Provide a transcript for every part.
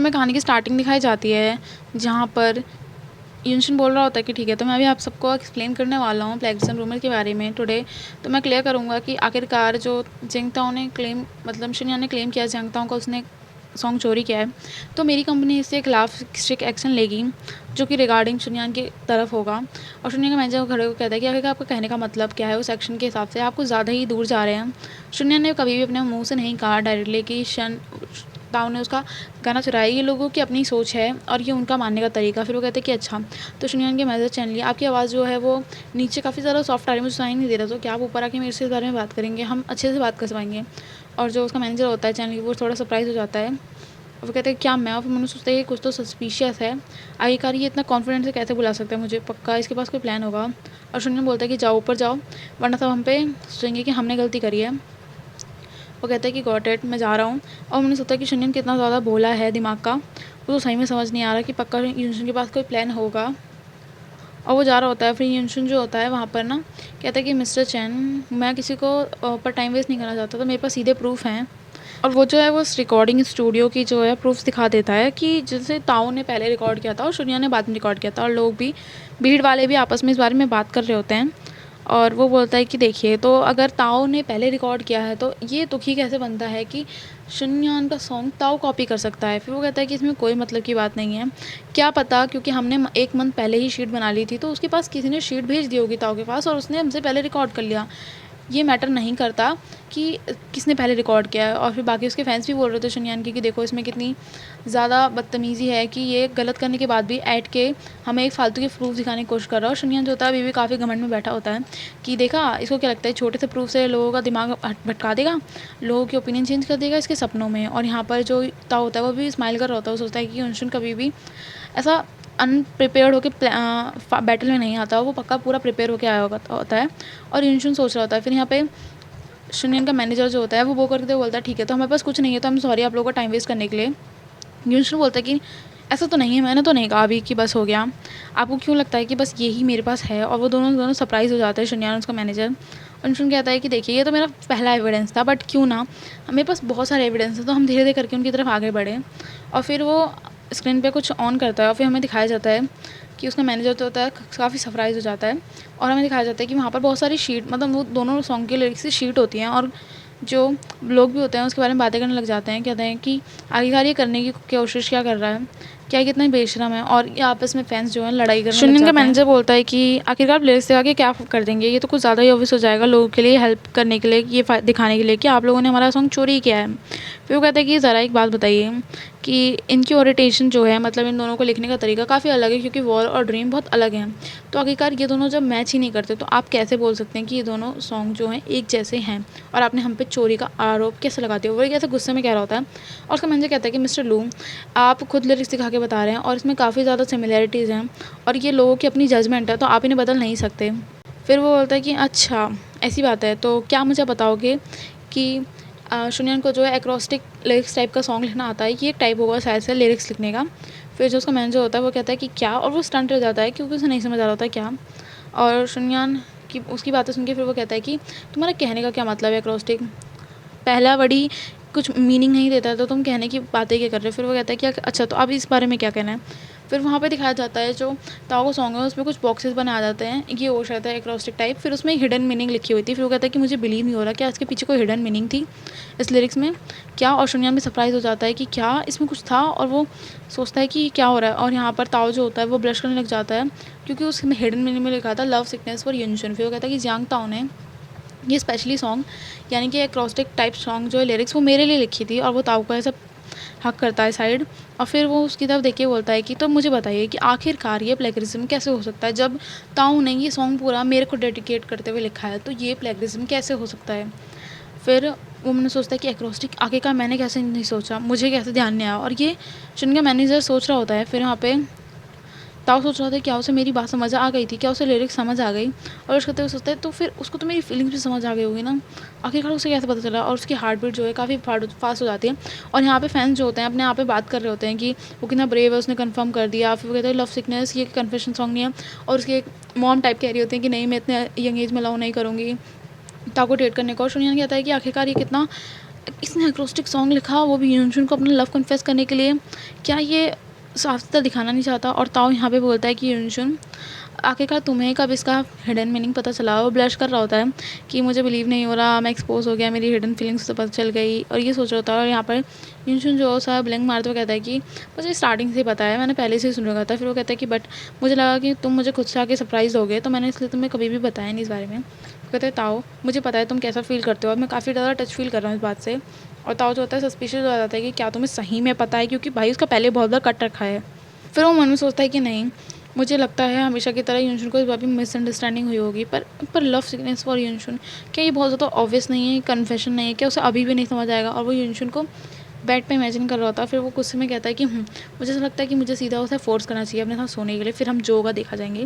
हमें कहानी की स्टार्टिंग दिखाई जाती है, जहाँ पर युनशन बोल रहा होता है कि ठीक है, तो मैं अभी आप सबको एक्सप्लेन करने वाला हूँ प्लेगरिज्म रूमर के बारे में टुडे। तो मैं क्लियर करूँगा कि आखिरकार जो जिंगताओ ने क्लेम, मतलब शुनयान ने क्लेम किया जिंगताओ का उसने सॉन्ग चोरी किया है, तो मेरी कंपनी इसके खिलाफ स्ट्रिक्ट एक्शन लेगी, जो कि रिगार्डिंग शुनयान की तरफ होगा। और शुनयान का मैनेजर खड़े होकर कहता है कि आखिर आपका कहने का मतलब क्या है, उस एक्शन के हिसाब से आप कुछ ज़्यादा ही दूर जा रहे हैं। शुनयान ने कभी भी अपने मुंह से नहीं कहा डायरेक्टली कि ताऊ ने उसका गाना चुराया। ये लोगों की अपनी सोच है और ये उनका मानने का तरीका। फिर वो कहते हैं कि अच्छा, तो शुनयान के मैनेजर चैन लिया, आपकी आवाज़ जो है वो नीचे काफ़ी ज़्यादा सॉफ्ट आ रही है, मुझे सुनाई नहीं दे रहा, तो क्या आप ऊपर आके मेरे से इस बारे में बात करेंगे, हम अच्छे से बात कर पाएंगे। और जो उसका मैनेजर होता है चैनल, वो थोड़ा सरप्राइज़ हो जाता है। वो कहते हैं क्या मैं, और फिर मैंने सोचता है कि कुछ तो सस्पिशियस है, आखिरकार ये इतना कॉन्फिडेंट से कैसे बुला सकता है मुझे, पक्का इसके पास कोई प्लान होगा। और शुनयान बोलता है कि जाओ ऊपर जाओ, वरना सब हम पे सोचेंगे कि हमने गलती करी है। वो कहता है कि गॉट इट, मैं जा रहा हूँ। और मैंने सोचा कि शुनयान कितना ज़्यादा भोला है दिमाग का, वो तो सही में समझ नहीं आ रहा कि पक्का युनशन के पास कोई प्लान होगा। और वो जा रहा होता है। फिर युनशन जो होता है वहाँ पर ना कहता है कि मिस्टर चैन, मैं किसी को पर टाइम वेस्ट नहीं करना चाहता, तो मेरे पास सीधे प्रूफ हैं। और वो जो है वो उस रिकॉर्डिंग स्टूडियो की जो है प्रूफ दिखा देता है कि जैसे ताऊ ने पहले रिकॉर्ड किया था और शुनयान ने बाद में रिकॉर्ड किया था, और लोग भी, भीड़ वाले भी आपस में इस बारे में बात कर रहे होते हैं। और वो बोलता है कि देखिए, तो अगर ताऊ ने पहले रिकॉर्ड किया है तो ये दुखी कैसे बनता है कि शुनयान का सॉन्ग ताऊ कॉपी कर सकता है। फिर वो कहता है कि इसमें कोई मतलब की बात नहीं है, क्या पता क्योंकि हमने एक मंथ पहले ही शीट बना ली थी, तो उसके पास किसी ने शीट भेज दी होगी ताऊ के पास और उसने हमसे पहले रिकॉर्ड कर लिया। ये मैटर नहीं करता कि किसने पहले रिकॉर्ड किया है। और फिर बाकी उसके फैंस भी बोल रहे थे शुनयान की कि देखो इसमें कितनी ज़्यादा बदतमीज़ी है कि ये गलत करने के बाद भी ऐड के हमें एक फालतू के प्रूफ दिखाने की कोशिश कर रहा है। और शुनयान जो होता है अभी भी काफ़ी घमंड में बैठा होता है कि देखा, इसको क्या लगता है छोटे से प्रूफ से लोगों का दिमाग भटका देगा, लोगों के ओपिनियन चेंज कर देगा इसके सपनों में। और यहाँ पर जो ताऊ होता है वो भी स्माइल कर रहा होता है, वो सोचता है कि युनशन कभी भी ऐसा अनप्रिपेयर्ड होकर बैटल में नहीं आता, वो पक्का पूरा प्रिपेयर होकर आया होता है। और युनशन सोच रहा होता है। फिर यहाँ पे शुनयान का मैनेजर जो होता है वो करके बोलता है ठीक है, तो हमारे पास कुछ नहीं है, तो हम सॉरी आप लोगों का टाइम वेस्ट करने के लिए। युनशन बोलता है कि ऐसा तो नहीं है, मैंने तो नहीं कहा अभी कि बस हो गया, आपको क्यों लगता है कि बस यही मेरे पास है। और वो दोनों सरप्राइज़ हो जाते हैं, शुनयान और उसका मैनेजर। और युनशन कहता है कि देखिए, ये तो मेरा पहला एविडेंस था, बट क्यों ना, मेरे पास बहुत सारे एविडेंस है, तो हम धीरे धीरे करके उनकी तरफ आगे बढ़े। और फिर वो स्क्रीन पे कुछ ऑन करता है और फिर हमें दिखाया जाता है कि उसका मैनेजर जो होता है काफ़ी सरप्राइज़ हो जाता है। और हमें दिखाया जाता है कि वहाँ पर बहुत सारी शीट, मतलब वो दोनों सॉन्ग के लिरिक्स की शीट होती हैं, और जो लोग भी होते हैं उसके बारे में बातें करने लग जाते हैं, कहते हैं कि आखिरकार ये करने की कोशिश क्या कर रहा है, क्या ये कितना बेशरम है। और ये आपस में फैंस जो हैं लड़ाई करने लग जाते हैं। शुनयान का मैनेजर बोलता है कि आखिरकार लिरिक्स दिखा के क्या कर देंगे, ये तो कुछ ज़्यादा ही ऑब्वियस हो जाएगा लोगों के लिए, हेल्प करने के लिए, ये दिखाने के लिए कि आप लोगों ने हमारा सॉन्ग चोरी किया है। फिर वो कहता है कि ज़रा एक बात बताइए कि इनकी ओरिएंटेशन जो है, मतलब इन दोनों को लिखने का तरीका काफ़ी अलग है, क्योंकि वॉर और ड्रीम बहुत अलग हैं। तो आखिरकार ये दोनों जब मैच ही नहीं करते, तो आप कैसे बोल सकते हैं कि ये दोनों सॉन्ग जो हैं एक जैसे हैं, और आपने हम पे चोरी का आरोप कैसे लगाते हो। वो कैसे गुस्से में कह रहा होता है। और उसका मैनेजर कहता है कि मिस्टर लू, आप खुद लिरिक्स दिखा के बता रहे हैं और इसमें काफ़ी ज़्यादा सिमिलैरिटीज़ हैं, और ये लोगों की अपनी जजमेंट है, तो आप इन्हें बदल नहीं सकते। फिर वो बोलता है कि अच्छा ऐसी बात है, तो क्या मुझे बताओगे कि शुनयान को जो है एक्रोस्टिक लिरिक्स टाइप का सॉन्ग लिखना आता है, ये एक टाइप होगा शायद से लिरिक्स लिखने का। फिर जो उसका मैनेजर होता है वो कहता है कि क्या, और वो स्टंट रह जाता है क्योंकि उसे नहीं समझ आ रहा होता है क्या। और शुनयान की उसकी बातें सुन के फिर वो कहता है कि तुम्हारा कहने का क्या मतलब है, एक्रोस्टिक पहला वर्ड कुछ मीनिंग नहीं देता है, तो तुम कहने की बातें क्या कर रहे हो। फिर वो कहता है कि अच्छा, तो अब इस बारे में क्या कहना है। फिर वहाँ पे दिखाया जाता है जो ताओ का सॉन्ग है उसमें कुछ बॉक्सेस बने आ जाते हैं, ये ओश रहता है एक्रोस्टिक टाइप। फिर उसमें हिडन मीनिंग लिखी हुई थी। फिर वो कहता है कि मुझे बिलीव नहीं हो रहा, क्या इसके पीछे कोई हिडन मीनिंग थी इस लिरिक्स में क्या। और शुनयान भी सरप्राइज़ हो जाता है कि क्या इसमें कुछ था, और वो सोचता है कि क्या हो रहा है। और यहाँ पर ताओ जो होता है वो ब्लश करने लग जाता है, क्योंकि उसमें हिडन मीनिंग में लिखा था लव सिकनेस फॉर युनशन। फिर वो कहता है कि जियांग ताओ ने ये स्पेशली सॉन्ग, यानी कि एक्रोस्टिक टाइप सॉन्ग जो है लिरिक्स, वो मेरे लिए लिखी थी, और वो ताऊ का ऐसा हक करता है साइड। और फिर वो उसकी तरफ देख के बोलता है कि तो मुझे बताइए कि आखिरकार ये प्लेगरिज्म कैसे हो सकता है, जब ताऊ ने ये सॉन्ग पूरा मेरे को डेडिकेट करते हुए लिखा है, तो ये प्लेगरिज्म कैसे हो सकता है। फिर वो मैंने सोचता है कि एक्रोस्टिक आखिरकार मैंने कैसे नहीं सोचा, मुझे कैसे ध्यान नहीं आया। और ये शुन का मैनेजर सोच रहा होता है। फिर यहाँ पे ताऊ सोच रहा था क्या उसे मेरी बात समझ आ गई थी, क्या उसे लिरिक्स समझ आ गई। और उसके हुए सोचता है तो फिर उसको तो मेरी फीलिंग्स भी समझ आ गई होगी ना, आखिरकार उसे कैसे पता चला। और उसकी हार्ट बीट जो है काफ़ी फास्ट हो जाती है। और यहाँ पे फैंस जो होते हैं अपने आप पे बात कर रहे होते हैं कि वो कितना ब्रेव है, उसने कंफर्म कर दिया। फिर वो कहते हैं लव सिकनेस ये कन्फेशन सॉन्ग नहीं है। और उसकी एक मॉम टाइप कह रही होती है कि नहीं, मैं इतने यंग एज में लव नहीं करूँगी, ताऊ को डेट करने को। और शुनियान कहता है कि आखिरकार ये कितना इसने एक्रोस्टिक सॉन्ग लिखा, वो भी यूनशुन को अपना लव कन्फेस करने के लिए। क्या ये साफ-सुथरा दिखाना नहीं चाहता? और ताओ यहाँ पे बोलता है कि यूनशुन, आखिरकार तुम्हें कब इसका हिडन मीनिंग पता चला? वो ब्लश कर रहा होता है कि मुझे बिलीव नहीं हो रहा, मैं एक्सपोज़ हो गया, मेरी हिडन फीलिंग्स तो पता चल गई, और ये सोच रहा होता है। और यहाँ पर यूनशुन जो सा ब्लैंक मारते हुए कहता है कि मुझे स्टार्टिंग से ही पता है, मैंने पहले से ही सुन रखा था। फिर वो कहता है कि बट मुझे लगा कि तुम मुझे खुद से आके सरप्राइज़ दोगे, तो मैंने इसलिए तुम्हें कभी भी बताया नहीं इस बारे में। कहते हैं ताओ, मुझे पता है तुम कैसा फ़ील करते हो, और मैं काफ़ी ज़्यादा टच फ़ील कर रहा हूँ इस बात से। और ताओ जो होता है सस्पिशियस हो जाता है कि क्या तुम्हें सही में पता है, क्योंकि भाई उसका पहले बहुत बार कट रखा है। फिर वो मन में सोचता है कि नहीं, मुझे लगता है हमेशा की तरह यूनशुन को इस बार भी मिसअंडरस्टैंडिंग हुई होगी, पर लव सिकनेस फॉर यूनशुन, क्या ये बहुत ज़्यादा ऑब्वियस नहीं है, कन्फेशन नहीं है? क्या उसे अभी भी नहीं समझ आएगा? और वो यूनशुन को बेड पे इमेजिन कर रहा होता है। फिर वो गुस्से में कहता है कि मुझे ऐसा लगता है कि मुझे सीधा उसे फ़ोर्स करना चाहिए अपने साथ सोने के लिए, फिर हम जो होगा देखा जाएंगे।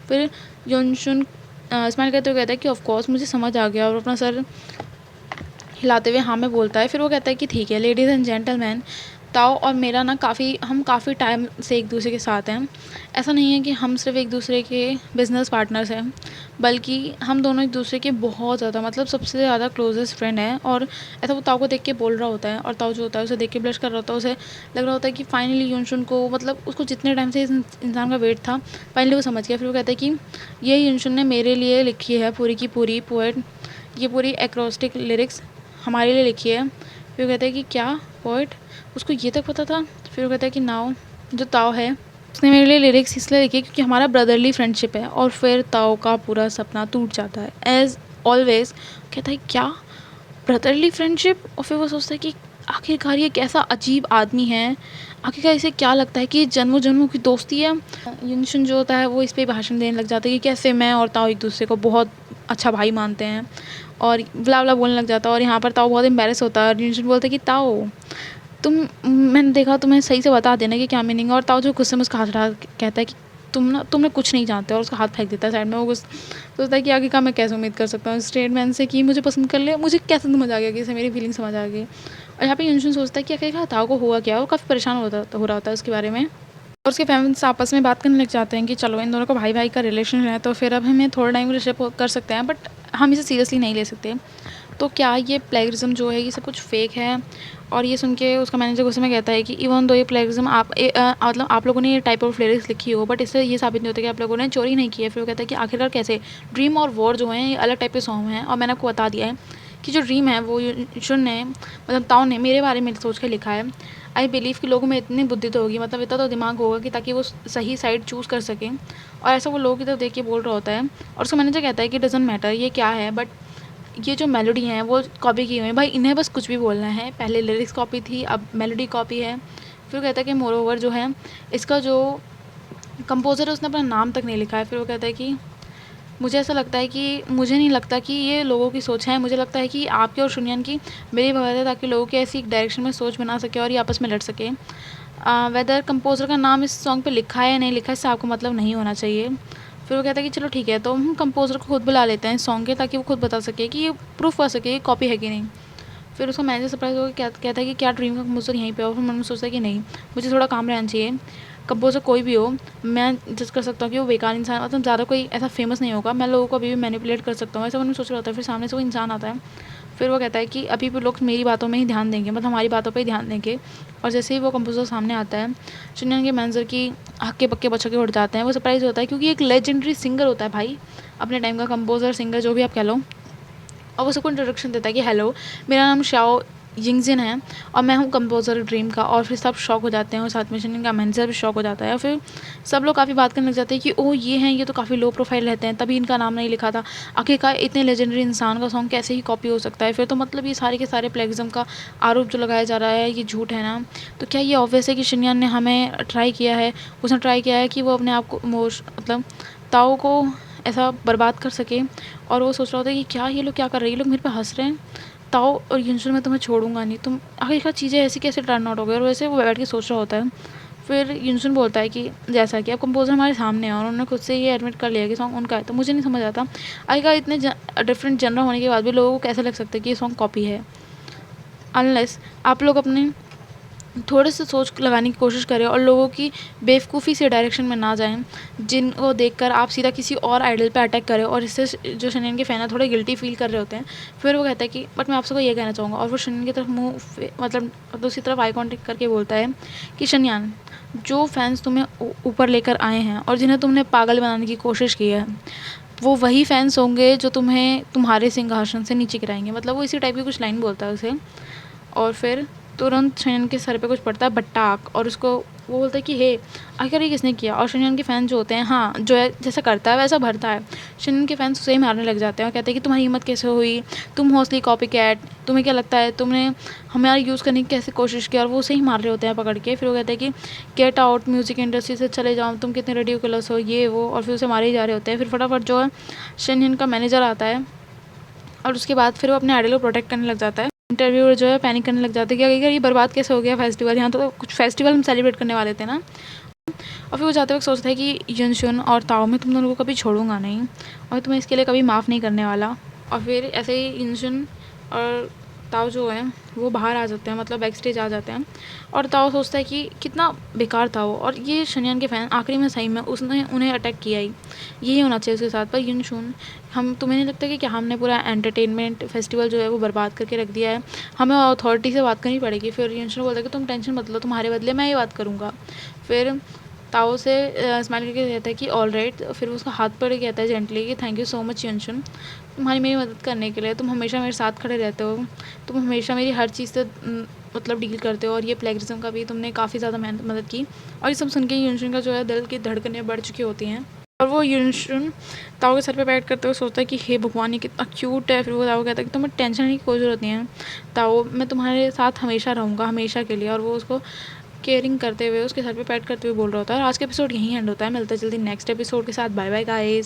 फिर यूनशुन स्माइल करते हुए कहता है कि ऑफ कोर्स मुझे समझ आ गया, और अपना सर हिलाते हुए हाँ में बोलता है। फिर वो कहता है कि ठीक है लेडीज़ एंड जेंटलमैन, ताओ और मेरा ना हम काफ़ी टाइम से एक दूसरे के साथ हैं। ऐसा नहीं है कि हम सिर्फ एक दूसरे के बिजनेस पार्टनर्स हैं, बल्कि हम दोनों एक दूसरे के बहुत ज़्यादा, मतलब सबसे ज़्यादा क्लोजेस्ट फ्रेंड हैं। और ऐसा वो ताओ को देख के बोल रहा होता है, और ताओ जो होता है उसे देख के ब्लश कर रहा होता है। उसे लग रहा होता है कि फाइनली यूनशुन को, मतलब उसको जितने टाइम से इस इंसान का वेट था, फाइनली वो समझ गया। फिर वो कहता है कि ये यूनशुन ने मेरे लिए लिखी है पूरी की पूरी पोएट, ये पूरी एक्रोस्टिक लिरिक्स हमारे लिए लिखी है। फिर वो कहता है कि क्या पोएट, उसको ये तक पता था? फिर वो कहता है कि नाओ, जो ताओ है उसने मेरे लिए लिरिक्स इसलिए लिखी क्योंकि हमारा ब्रदरली फ्रेंडशिप है। और फिर ताओ का पूरा सपना टूट जाता है एज ऑलवेज। कहता है क्या ब्रदरली फ्रेंडशिप? और फिर वो सोचता है कि आखिरकार ये कैसा अजीब आदमी है, आखिरकार इसे क्या लगता है कि जन्मों जन्मों की दोस्ती है। यूनशुन जो होता है वो इस पे भाषण देने लग जाता है कि कैसे मैं और ताओ एक दूसरे को बहुत अच्छा भाई मानते हैं, और ब्ला ब्ला बोलने लग जाता है। और यहाँ पर ताओ बहुत एम्बेरस होता है, और यूनशुन बोलता है कि ताओ तुम, मैंने देखा, तुम्हें सही से बता देना कि क्या मीनिंग है। और ताओ जो गुस्से में उसका हाथ उठा कहता है कि तुमने कुछ नहीं जानते, और उसका हाथ फेंक देता है साइड में। वो सोचता है कि आगे का मैं कैसे उम्मीद कर सकता हूँ स्टेटमेंट से कि मुझे पसंद कर ले, मुझे कैसे समझ आ गया कि इसे मेरी फीलिंग समझ आ गई। और यहाँ पे यूनशुन सोचता है कि आखिर ताओ को हुआ क्या, वो काफ़ी परेशान हो रहा होता है उसके बारे में। और उसके फैमिलीज आपस में बात करने लग जाते हैं कि चलो इन दोनों का भाई भाई का रिलेशन है, तो फिर अब हमें थोड़ा टाइम रिलेशनशिप कर सकते हैं, बट हम इसे सीरियसली नहीं ले सकते। तो क्या ये प्लेगरिज्म जो है ये सब कुछ फेक है? और ये सुन के उसका मैनेजर गुस्से में कहता है कि इवन दो ये प्लेगरिज्म मतलब आप लोगों ने ये टाइप ऑफ लिरिक्स लिखी हो, बट इससे ये साबित नहीं होता कि आप लोगों ने चोरी नहीं की है। फिर वो कहता है कि आखिरकार कैसे? ड्रीम और वॉर जो हैं ये अलग टाइप के सॉन्ग हैं, और मैंने आपको बता दिया है कि जो ड्रीम है वो यूनशुन ने, मतलब ताओ ने मेरे बारे में सोच के लिखा है। आई बिलीव कि लोगों में इतनी बुद्धि तो होगी, मतलब इतना तो दिमाग होगा कि ताकि वो सही साइड चूज़ कर सकें। और ऐसा वो लोगों की तरफ देख के बोल रहा होता है। और उसका मैनेजर कहता है कि डजेंट मैटर ये क्या है, बट ये जो मेलोडी हैं वो कॉपी की हुई है भाई, इन्हें बस कुछ भी बोलना है। पहले लिरिक्स कॉपी थी, अब मेलोडी कॉपी है। फिर वो कहता है कि मोर ओवर जो है इसका जो कंपोज़र है उसने अपना नाम तक नहीं लिखा है। फिर वो कहता है कि मुझे ऐसा लगता है कि मुझे नहीं लगता कि ये लोगों की सोच है, मुझे लगता है कि आपकी और शुनियन की मेरी वजह है, ताकि लोगों की ऐसी एक डायरेक्शन में सोच बना सके और ये आपस में लड़ सके। वेदर कंपोज़र का नाम इस सॉन्ग पे लिखा है या नहीं लिखा है इससे आपको मतलब नहीं होना चाहिए। फिर वो कहता है कि चलो ठीक है, तो हम कंपोज़र को खुद बुला लेते हैं इस सॉन्ग के, ताकि वो खुद बता सके कि ये प्रूफ कर सके ये कॉपी है कि नहीं। फिर उसका मैनेजर सरप्राइज़ होकर कहता है कि क्या ड्रीम का कंपोज़र यहीं पे हो? फिर मन में सोचता है कि नहीं, मुझे थोड़ा काम रहना चाहिए। कंपोज़र कोई भी हो, मैं जज कर सकता हूँ कि वो बेकार इंसान, मतलब ज़्यादा कोई ऐसा फेमस नहीं होगा, मैं लोगों को अभी भी मैनिपुलेट कर सकता हूँ, ऐसा मन में सोच रहा होता है। फिर सामने से वो इंसान आता है। फिर वो कहता है कि अभी भी लोग मेरी बातों में ही ध्यान देंगे, मतलब हमारी बातों पे ही ध्यान देंगे। और जैसे ही वो कंपोज़र सामने आता है, शुनियन के मैनेजर की हक्के बक्के बच्चों उड़ जाते हैं। वो सरप्राइज़ होता है क्योंकि एक लेजेंडरी सिंगर होता है भाई, अपने टाइम का कंपोज़र सिंगर जो भी आप कह लो। और वो सबको इंट्रोडक्शन देता है कि हेलो, मेरा नाम शाओ यिंगजिन है और मैं हूँ कंपोज़र ड्रीम का। और फिर सब शॉक हो जाते हैं, और साथ में शुनियन का मैनेजर भी शॉक हो जाता है। और फिर सब लोग काफ़ी बात करने लग जाते हैं कि ओह ये हैं, ये तो काफ़ी लो प्रोफाइल रहते हैं, तभी इनका नाम नहीं लिखा था। आखिरकार इतने लेजेंडरी इंसान का सॉन्ग कैसे ही कॉपी हो सकता है? फिर तो मतलब ये सारे के सारे प्लेगिज्म का आरोप जो लगाया जा रहा है ये झूठ है ना। तो क्या ये ऑब्वियस है कि शुनियन ने हमें ट्राई किया है, उसने ट्राई किया है कि वो अपने आप को मतलब ताओ को ऐसा बर्बाद कर सके। और वो सोच रहा होता है कि क्या ये लोग क्या कर रहे हैं, ये लोग मेरे पे हंस रहे हैं। ताओ और यूनसुन मैं तुम्हें छोड़ूंगा नहीं, तुम आखिरकार चीज़ें ऐसी कैसे टर्न आउट हो गई। और वैसे वो बैठ के सोच रहा होता है। फिर यूनसुन बोलता है कि जैसा कि अब कंपोज़र हमारे सामने है और उन्होंने खुद से ये एडमिट कर लिया कि सॉन्ग उनका है, तो मुझे नहीं समझ आता आखिरकार इतने डिफरेंट जनर होने के बाद भी लोगों को कैसे लग सकता है कि ये सॉन्ग कॉपी है, अनलेस आप लोग अपने थोड़े से सोच लगाने की कोशिश करें और लोगों की बेवकूफ़ी से डायरेक्शन में ना जाएँ, जिनको देखकर आप सीधा किसी और आइडल पे अटैक करें और इससे जो शनियन के फ़ैन हैं थोड़े गिल्टी फ़ील कर रहे होते हैं। फिर वो कहता है कि बट मैं आप सबको ये कहना चाहूँगा, और वो शनियन की तरफ मुँह मतलब दूसरी तरफ आई कॉन्टैक्ट करके बोलता है कि शनियान, जो फैन्स तुम्हें ऊपर लेकर आए हैं और जिन्हें तुमने पागल बनाने की कोशिश की है, वो वही फैन्स होंगे जो तुम्हें तुम्हारे सिंहासन से नीचे गिराएँगे। मतलब वो इसी टाइप की कुछ लाइन बोलता है उसे। और फिर तुरंत शनियन के सर पे कुछ पड़ता है बट्टाक, और उसको वो बोलता है कि हे, आखिर ये किसने किया? और शनियन के फ़ैन जो होते हैं, हाँ, जो है जैसा करता है वैसा भरता है। शनियन के फ़ैन्स उसे ही मारने लग जाते हैं और कहते हैं कि तुम्हारी हिम्मत कैसे हुई? तुम हो असली कॉपी कैट, तुम्हें क्या लगता है तुमने हमारा यूज़ करने की कैसे कोशिश की? और वो उसे ही मार रहे होते हैं पकड़ के। फिर वो कहते हैं कि गेट आउट, म्यूज़िक इंडस्ट्री से चले जाओ, तुम कितने रिडिकुलस हो, ये वो, और फिर उसे मारे ही जा रहे होते हैं। फिर फटाफट जो है शनियन का मैनेजर आता है और उसके बाद फिर वो अपने आइडल को प्रोटेक्ट करने लग जाता है। इंटरव्यूअर जो है पैनिक करने लग जाते हैं कि अगर ये बर्बाद कैसे हो गया फेस्टिवल, यहाँ तो कुछ फेस्टिवल हम सेलिब्रेट करने वाले थे ना। और फिर वो जाते वक्त सोचता है कि युनशुन और ताओ, मैं तुम दोनों को कभी छोड़ूंगा नहीं और तुम्हें इसके लिए कभी माफ़ नहीं करने वाला। और फिर ऐसे ही युनशुन और ताओ जो है वो बाहर आ जाते हैं, मतलब बैक स्टेज आ जाते हैं। और ताओ सोचता है कि कितना बेकार था वो, और ये शनियन के फ़ैन आखिरी में सही में उसने उन्हें अटैक किया ही, यही होना चाहिए उसके साथ। पर युनशुन, हम तुम्हें नहीं लगता कि क्या हमने पूरा एंटरटेनमेंट फेस्टिवल जो है वो बर्बाद करके रख दिया है? हमें अथॉरिटी से बात करनी पड़ेगी। फिर युनशुन बोलता है कि तुम टेंशन मत लो, तुम्हारे बदले मैं ये बात करूँगा। फिर ताओ से स्माइल करके कहता है कि ऑल राइट। फिर उसका हाथ पकड़ के कहता है जेंटली कि थैंक यू सो मच युनशुन, तुम्हारी मेरी मदद करने के लिए। तुम हमेशा मेरे साथ खड़े रहते हो, तुम हमेशा मेरी हर चीज़ से मतलब डील करते हो, और ये प्लेगरिज्म का भी तुमने काफ़ी ज़्यादा मदद की। और ये सब सुन के युनशुन का जो है दिल की धड़कनें बढ़ चुकी होती हैं, और वो युनशुन ताओ के सर पे बैठ करते हुए सोचता है कि हे भगवान, ये कितना क्यूट है। फिर वो ताओ कहता है कि तुम्हें टेंशन लेने की कोई ज़रूरत नहीं है ताओ, मैं तुम्हारे साथ हमेशा रहूँगा, हमेशा के लिए। और वो उसको केयरिंग करते हुए उसके सर पे पैट करते हुए बोल रहा होता है। और आज का एपिसोड यहीं एंड होता है। मिलता है जल्दी नेक्स्ट एपिसोड के साथ। Bye bye guys.